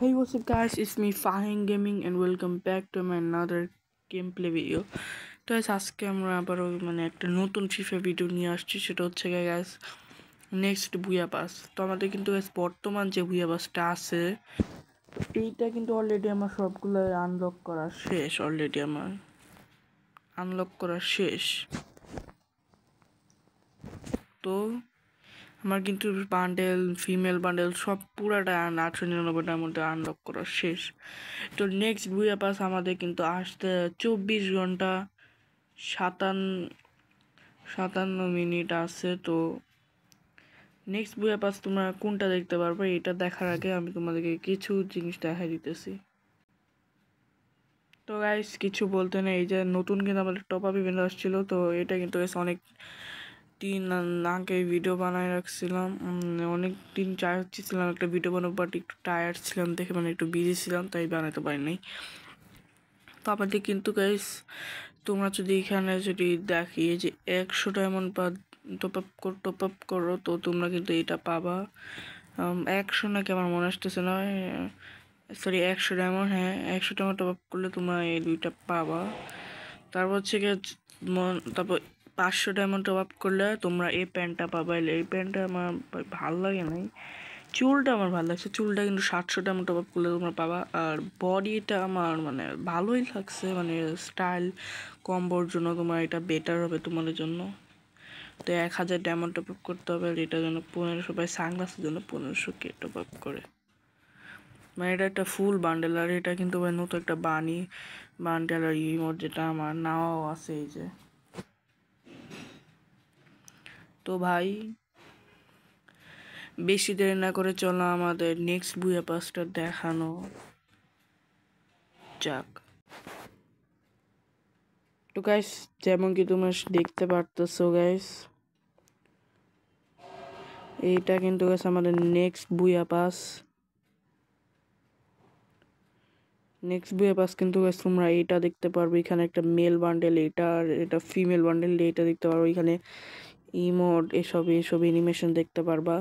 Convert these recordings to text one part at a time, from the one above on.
Hey, what's up guys, it's me Fahim Gaming and welcome back to my another gameplay video. তো guys আজকে আমরা আবারও একটা নতুন FIFA ভিডিও নিয়ে আসছি, সেটা হচ্ছে guys নেক্সট বুয়া পাস। তো আমাদের কিন্তু guys বর্তমান যে বুয়া পাসটা আছে এইটা কিন্তু অলরেডি আমার সবগুলো আনলক করা শেষ, তো আমার কিন্তু বান্ডেল ফিমেল বান্ডেল সব পুরাটা 899টার মধ্যে আনলক করা শেষ। তো নেক্সট বুয়া পাস আমাদের কিন্তু আসতে 24 ঘন্টা 57 মিনিট আছে। তো নেক্সট বুয়া পাস তোমরা কোনটা দেখতে পারবে, এটা দেখার আগে আমি তোমাদেরকে কিছু জিনিস দেখাই দিতেছি। তো গাইস কিছু বলতে নেই, এই যে নতুন কিন্তু আমাদের টপ আপ ইভেন্ট আসছিল, তো এটা কিন্তু অনেক দিন আগে ভিডিও বানায় রাখছিলাম, অনেক দিন চাচ্ছিলাম একটা ভিডিও বানাবো, বাট একটু টায়ার্ড ছিলাম দেখে একটু বিজি ছিলাম, তাই বানাতে পারিনি। তো আমাদের কিন্তু গাইস তোমরা যদি এখানে যদি দেখি যে 100 ডায়মন্ড বা টপ আপ করো তো তোমরা কিন্তু এটা পাবা। 100 নাকি আমার মনে আসতেছে না, সরি 100 ডায়মন্ড, হ্যাঁ 100 ডায়মন্ড টপ আপ করলে তোমরা এই দুইটা পাবা। তারপর হচ্ছে গিয়ে তারপর 500 ডায়মন্ড টপ আপ করলে তোমরা এই প্যান্টটা পাবা। এই প্যান্টটা আমার ভালো লাগে নাই, চুলটা আমার ভালো লাগছে, চুলটা কিন্তু 700 ডায়মন্ড টপ আপ করলে তোমরা পাবা। আর বডিটা আমার ভালোই লাগছে, স্টাইল কম্বোর জন্য তোমার এটা বেটার হবে তোমাদের জন্য। তো 1000 ডায়মন্ড টপ আপ করতে হবে, আর এটার জন্য 1500, বাই সানগ্লাসের জন্য 1500 টপ আপ করে, এটা একটা ফুল বান্ডেল। আর এটা কিন্তু নতুন একটা বান্ডেল আর ইমোট, যেটা আমার নাও আছে এই যে। তো ভাই বেশি দেরি না করে চলো আমাদের নেক্সট বুয়া পাসটা দেখানো যাক। তো গাইস যেমন কি তোমরা দেখতে পারতেছো গাইস, এইটা কিন্তু গাইস আমাদের নেক্সট বুয়া পাস কিন্তু গাইস তোমরা এইটা দেখতে পারবে। এখানে একটা মেল বান্ডেল, এটা ফিমেল বান্ডেল, এটা দেখতে পারবো। এখানে ইমোট এসব অ্যানিমেশন দেখতে পারবা।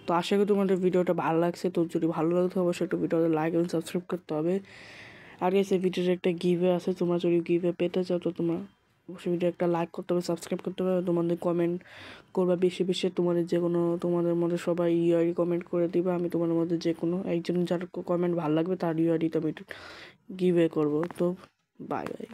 তো আশা করি তোমাদের ভিডিওটা ভালো লাগছে। তো যদি ভালো লাগতো অবশ্যই একটা ভিডিওতে লাইক এবং সাবস্ক্রাইব করতে হবে। আর এই ভিডিওতে একটা গিভওয়ে আছে, তোমরা যদি গিভওয়ে পেতে চাও তো তোমরা অবশ্যই ভিডিও একটা লাইক করতে হবে, সাবস্ক্রাইব করতে হবে, তোমাদের কমেন্ট করবা বেশি বেশি। তোমাদের মধ্যে সবাই ইউআইডি কমেন্ট করে দিবা, আমি তোমাদের মধ্যে যে কোনো একজন যার কমেন্ট ভালো লাগবে তার ইউআইডিতে আমি গিভওয়ে করবো। তো বাই বাই।